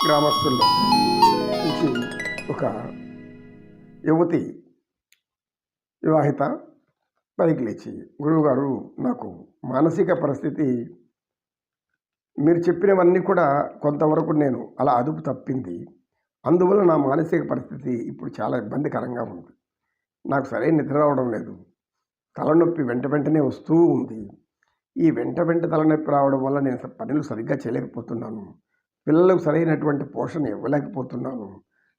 గ్రామస్తుల్లో నుంచి ఒక యువతి వివాహిత పైకి లేచి, గురువుగారు నాకు మానసిక పరిస్థితి మీరు చెప్పినవన్నీ కూడా కొంతవరకు నేను అలా అదుపు తప్పింది. అందువల్ల నా మానసిక పరిస్థితి ఇప్పుడు చాలా ఇబ్బందికరంగా ఉంది. నాకు సరైన నిద్ర రావడం లేదు. తలనొప్పి వెంటనే వస్తూ ఉంది. ఈ వెంట తలనొప్పి రావడం వల్ల నేను పనులు సరిగ్గా చేయలేకపోతున్నాను. పిల్లలకు సరైనటువంటి పోషణ ఇవ్వలేకపోతున్నాను.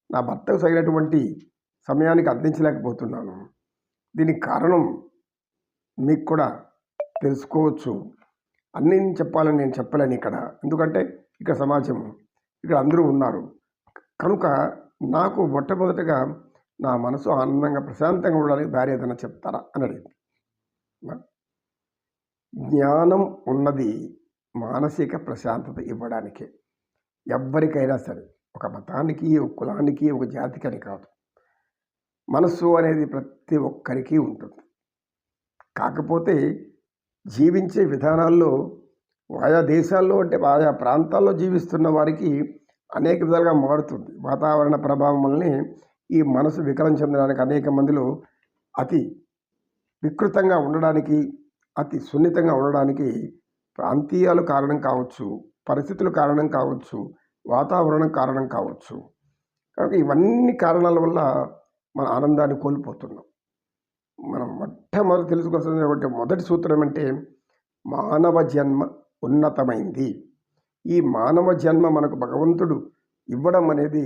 నా భర్తకు సరైనటువంటి సమయానికి అందించలేకపోతున్నాను. దీనికి కారణం మీకు కూడా తెలుసుకోవచ్చు. అన్నీ చెప్పాలని నేను చెప్పలేను ఇక్కడ. ఎందుకంటే ఇక్కడ సమాజం, ఇక్కడ అందరూ ఉన్నారు. కనుక నాకు మొట్టమొదటిగా నా మనసు ఆనందంగా ప్రశాంతంగా ఉండడానికి దారి ఏదైనా చెప్తారా అని అడిగింది. జ్ఞానం ఉన్నది మానసిక ప్రశాంతత ఇవ్వడానికే. ఎవ్వరికైనా సరే, ఒక మతానికి, ఒక కులానికి, ఒక జాతికి అని కాదు. మనస్సు అనేది ప్రతి ఒక్కరికి ఉంటుంది. కాకపోతే జీవించే విధానాల్లో ఆయా దేశాల్లో అంటే ఆయా ప్రాంతాల్లో జీవిస్తున్న వారికి అనేక విధాలుగా మారుతుంది. వాతావరణ ప్రభావం వల్లనే ఈ మనసు వికలం చెందడానికి అనేక మందిలో అతి వికృతంగా ఉండడానికి, అతి సున్నితంగా ఉండడానికి ప్రాంతీయాలు కారణం కావచ్చు, పరిస్థితులు కారణం కావచ్చు, వాతావరణం కారణం కావచ్చు. కనుక ఇవన్నీ కారణాల వల్ల మన ఆనందాన్ని కోల్పోతున్నాం. మనం మొట్టమొదటి తెలుసుకోవాల్సిన మొదటి సూత్రం అంటే మానవ జన్మ ఉన్నతమైంది. ఈ మానవ జన్మ మనకు భగవంతుడు ఇవ్వడం అనేది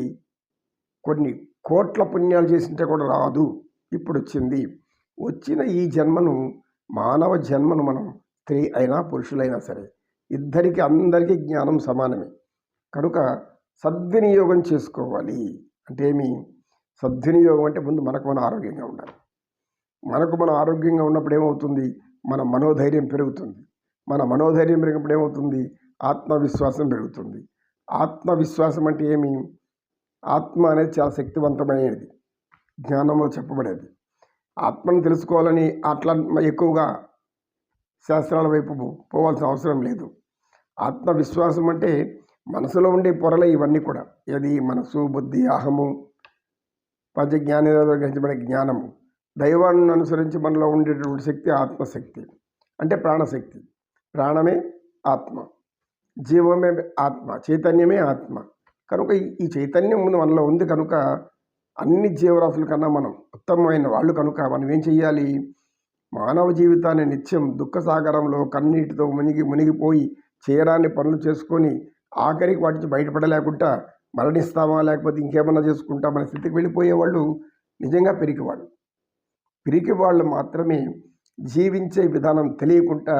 కొన్ని కోట్ల పుణ్యాలు చేసింటే కూడా రాదు. ఇప్పుడు వచ్చింది. వచ్చిన ఈ జన్మను, మానవ జన్మను మనం స్త్రీ అయినా పురుషులైనా సరే ఇద్దరికి అందరికీ జ్ఞానం సమానమే. కనుక సద్వినియోగం చేసుకోవాలి. అంటే ఏమి సద్వినియోగం అంటే ముందు మనకు మనం ఆరోగ్యంగా ఉండాలి. మనం ఆరోగ్యంగా ఉన్నప్పుడు ఏమవుతుంది? మన మనోధైర్యం పెరుగుతుంది. మన మనోధైర్యం పెరిగినప్పుడు ఏమవుతుంది? ఆత్మవిశ్వాసం పెరుగుతుంది. ఆత్మవిశ్వాసం అంటే ఏమి? ఆత్మ అనేది చాలా శక్తివంతమైనది, జ్ఞానంలో చెప్పబడేది. ఆత్మను తెలుసుకోవాలని అట్లా ఎక్కువగా శాస్త్రాల వైపు పోవాల్సిన అవసరం లేదు. ఆత్మవిశ్వాసం అంటే మనసులో ఉండే పొరలే ఇవన్నీ కూడా. ఏది? మనసు, బుద్ధి, అహము, పంచజ్ఞానేంద్రియాలతో గ్రహించబడే జ్ఞానము, దైవాన్ని అనుసరించి మనలో ఉండేటటువంటి శక్తి ఆత్మశక్తి, అంటే ప్రాణశక్తి. ప్రాణమే ఆత్మ, జీవమే ఆత్మ, చైతన్యమే ఆత్మ. కనుక ఈ చైతన్యం ముందు మనలో ఉంది. కనుక అన్ని జీవరాశుల కన్నా మనం ఉత్తమమైన వాళ్ళు. కనుక మనం ఏం చెయ్యాలి? మానవ జీవితాన్ని నిత్యం దుఃఖసాగరంలో కన్నీటితో మునిగిపోయి చేయరాని పనులు చేసుకొని ఆఖరికి వాటి నుంచి బయటపడలేకుండా మరణిస్తామా లేకపోతే ఇంకేమన్నా చేసుకుంటామనే స్థితికి వెళ్ళిపోయేవాళ్ళు నిజంగా పిరికి వాళ్ళు మాత్రమే జీవించే విధానం తెలియకుండా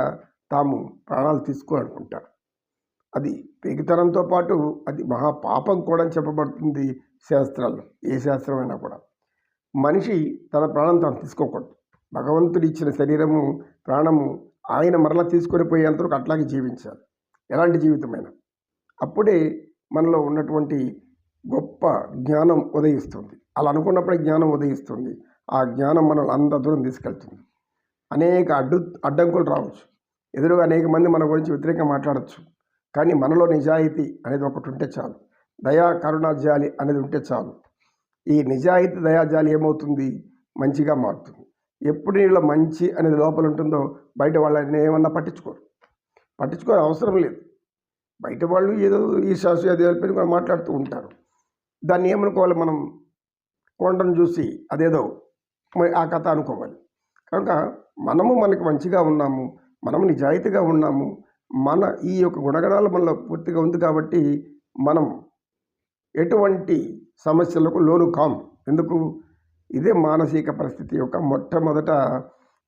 తాము ప్రాణాలు తీసుకోవాలనుకుంటారు. అది పిరికితనంతో పాటు అది మహాపాపం కూడా చెప్పబడుతుంది శాస్త్రాల్లో. ఏ శాస్త్రమైనా కూడా మనిషి తన ప్రాణం తాను తీసుకోకూడదు. భగవంతుడు ఇచ్చిన శరీరము, ప్రాణము ఆయన మరలా తీసుకొని పోయేంతవరకు అట్లాగే జీవించాలి, ఎలాంటి జీవితమైనా. అప్పుడే మనలో ఉన్నటువంటి గొప్ప జ్ఞానం ఉదయిస్తుంది. అలా అనుకున్నప్పుడే జ్ఞానం ఉదయిస్తుంది. ఆ జ్ఞానం మనల్ని అంత దూరం తీసుకెళ్తుంది. అనేక అడ్డంకులు రావచ్చు, ఎదురుగా అనేక మంది మన గురించి వ్యతిరేకంగా మాట్లాడచ్చు. కానీ మనలో నిజాయితీ అనేది ఒకటి ఉంటే చాలు, దయా కరుణ జాలి అనేది ఉంటే చాలు. ఈ నిజాయితీ దయాజాలి ఏమవుతుంది? మంచిగా మారుతుంది. ఎప్పుడు నీలో మంచి అనేది లోపల ఉంటుందో బయట వాళ్ళని ఏమన్నా పట్టించుకోని అవసరం లేదు. బయట వాళ్ళు ఏదో ఈ శాస్త్రీయ మాట్లాడుతూ ఉంటారు. దాన్ని ఏమనుకోవాలి? మనం కొండను చూసి అదేదో ఆ కథ అనుకోవాలి. కనుక మనకి మంచిగా ఉన్నాము, మనము నిజాయితీగా ఉన్నాము, మన ఈ యొక్క గుణగణాలు మనలో పూర్తిగా ఉంది కాబట్టి మనం ఎటువంటి సమస్యలకు లోను కాము. ఎందుకు? ఇదే మానసిక పరిస్థితి యొక్క మొట్టమొదట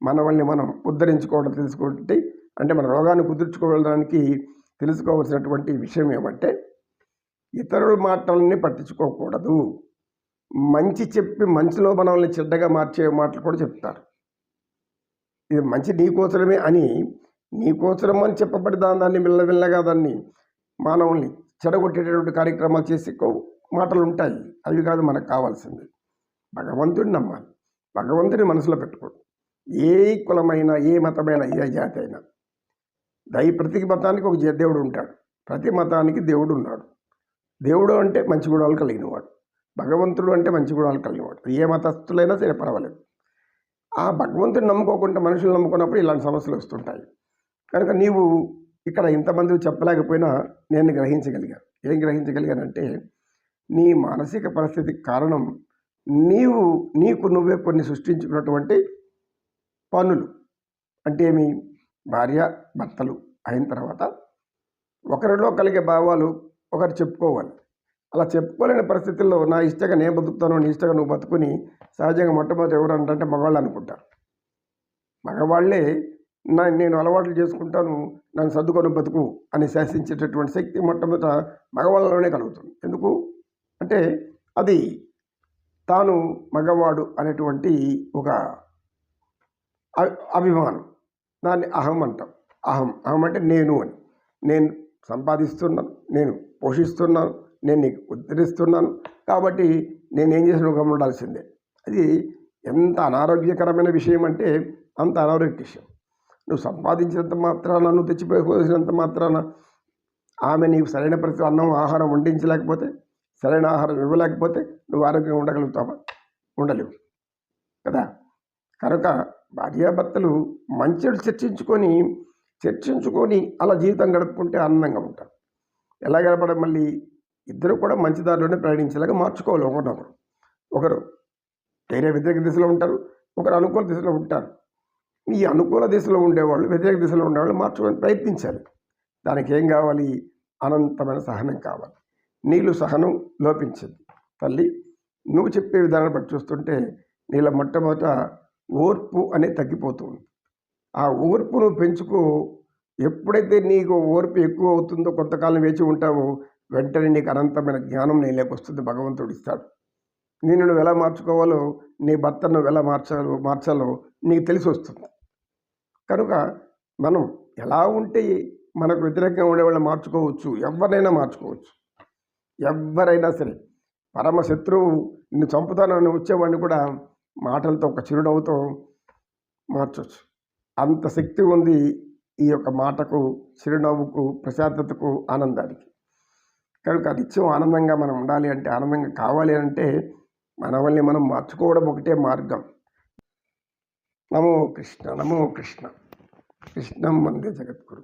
మనల్ని మనం ఉద్ధరించుకోవడం తెలుసుకుంటే, అంటే మన రోగాన్ని కుదుర్చుకోవడానికి తెలుసుకోవాల్సినటువంటి విషయం ఏమంటే ఇతరుల మాటలని పట్టించుకోకూడదు. మంచి చెప్పి మంచిలో మనల్ని చెడ్డగా మార్చే మాటలు కూడా చెప్తారు. ఇది మంచి నీకోసరమే అని నీకోసరమని చెప్పబడి దాన్ని మెల్లగా దాన్ని మానవుల్ని చెడగొట్టేటటువంటి కార్యక్రమాలు చేసే మాటలు ఉంటాయి. అవి కాదు మనకు కావాల్సింది. భగవంతుడిని నమ్మాలి, భగవంతుని మనసులో పెట్టుకోండి. ఏ కులమైనా, ఏ మతమైనా, ఏ జాతి అయినా ప్రతి మతానికి ఒక దేవుడు ఉంటాడు. ప్రతి మతానికి దేవుడు ఉన్నాడు. దేవుడు అంటే మంచి గుణాలు కలిగినవాడు, భగవంతుడు అంటే మంచి గుణాలు కలిగినవాడు. ఏ మతస్థులైనా సరే పర్వాలేదు. ఆ భగవంతుని నమ్ముకోకుండా మనుషులు నమ్ముకున్నప్పుడు ఇలాంటి సమస్యలు వస్తుంటాయి. కనుక నీవు ఇక్కడ ఇంతమంది చెప్పలేకపోయినా నేను గ్రహించగలిగాను. ఏం గ్రహించగలిగానంటే నీ మానసిక పరిస్థితికి కారణం నీకు నువ్వే కొన్ని సృష్టించుకున్నటువంటి పనులు. అంటే మీ భార్య భర్తలు అయిన తర్వాత ఒకరిలో కలిగే భావాలు ఒకరు చెప్పుకోవాలి. అలా చెప్పుకోలేని పరిస్థితుల్లో నా ఇష్టంగా నేను బతుకుతాను, నీ ఇష్టంగా నువ్వు బతుకుని సహజంగా మొట్టమొదటి ఎవరు అంటే మగవాళ్ళు అనుకుంటారు. మగవాళ్ళే నేను అలవాట్లు చేసుకుంటాను, నన్ను సర్దుకొని బతుకు అని శాసించేటటువంటి శక్తి మొట్టమొదట మగవాళ్ళలోనే కలుగుతుంది. ఎందుకు అంటే అది తాను మగవాడు అనేటువంటి ఒక అభిమానం. దాన్ని అహం అంటాం. అహం అంటే నేను అని. నేను సంపాదిస్తున్నాను, నేను పోషిస్తున్నాను, నేను నీకు ఉద్ధరిస్తున్నాను, కాబట్టి నేనేం చేసిన ఒక ఉండాల్సిందే. అది ఎంత అనారోగ్యకరమైన విషయం అంటే అంత అనారోగ్య విషయం. నువ్వు సంపాదించినంత మాత్రాన, నువ్వు తెచ్చిపోసినంత మాత్రాన ఆమె నీకు సరైన పరిస్థితి అన్నం ఆహారం వండించలేకపోతే, సరైన ఆహారం ఇవ్వలేకపోతే నువ్వు ఆరోగ్యంగా ఉండగలుగుతావా? ఉండలేవు కదా. కనుక భార్యాభర్తలు మంచిని చర్చించుకొని అలా జీవితం గడుపుకుంటే ఆనందంగా ఉంటారు. ఎలా గడపడం? మళ్ళీ ఇద్దరు కూడా మంచి దారిలోనే ప్రయాణించేలాగా మార్చుకోవాలి. ఒకరు వేరే వ్యతిరేక దిశలో ఉంటారు, ఒకరు అనుకూల దిశలో ఉంటారు. ఈ అనుకూల దిశలో ఉండేవాళ్ళు వ్యతిరేక దిశలో ఉండేవాళ్ళు మార్చుకొని ప్రయత్నించాలి. దానికి ఏం కావాలి? అనంతమైన సహనం కావాలి. నీళ్ళు సహనం లోపించింది తల్లి. నువ్వు చెప్పే విధానం బట్టి చూస్తుంటే నీళ్ళ మొట్టమొదట ఓర్పు అనేది తగ్గిపోతుంది. ఆ ఓర్పు నువ్వు పెంచుకో. ఎప్పుడైతే నీకు ఓర్పు ఎక్కువ అవుతుందో, కొంతకాలం వేచి ఉంటావో, వెంటనే నీకు అనంతమైన జ్ఞానం నీలోకి వస్తుంది. భగవంతుడు ఇస్తాడు. నువ్వు ఎలా మార్చుకోవాలో, నీ భర్తను నువ్వు ఎలా మార్చాలో నీకు తెలిసి వస్తుంది. కనుక మనం ఎలా ఉంటే మనకు వ్యతిరేకంగా ఉండేవాళ్ళని మార్చుకోవచ్చు. ఎవరినైనా మార్చుకోవచ్చు. ఎవరైనా సరే. పరమ శత్రువు నిన్ను చంపుతానని వచ్చేవాడిని కూడా మాటలతో, ఒక చిరునవ్వుతో మార్చవచ్చు. అంత శక్తి ఉంది ఈ యొక్క మాటకు, చిరునవ్వుకు, ప్రశాంతతకు, ఆనందానికి. కనుక నిత్యం ఆనందంగా మనం ఉండాలి అంటే, ఆనందంగా కావాలి అంటే మనల్ని మనం మార్చుకోవడం ఒకటే మార్గం. నమో కృష్ణ, నమో కృష్ణ. కృష్ణం వందే జగద్గురు.